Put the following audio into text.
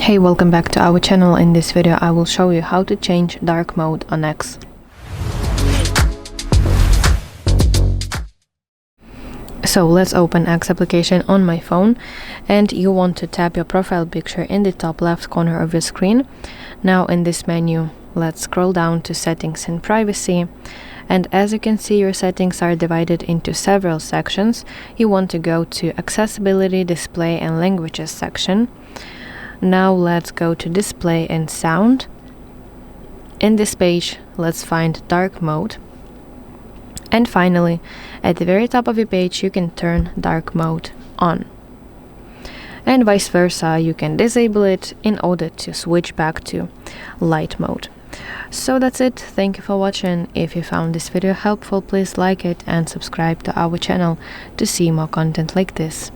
Hey, welcome back to our channel. In this video I will show you how to change dark mode on X. So let's open X application on my phone, and you want to tap your profile picture in the top left corner of your screen. Now in this menu, let's scroll down to settings and privacy, and as you can see, your settings are divided into several sections. You want to go to accessibility, display and languages section. Now let's go to display and sound. In this page, let's find dark mode. And finally, at the very top of your page, you can turn dark mode on. And vice versa, you can disable it in order to switch back to light mode. So that's it. Thank you for watching. If you found this video helpful, please like it and subscribe to our channel to see more content like this.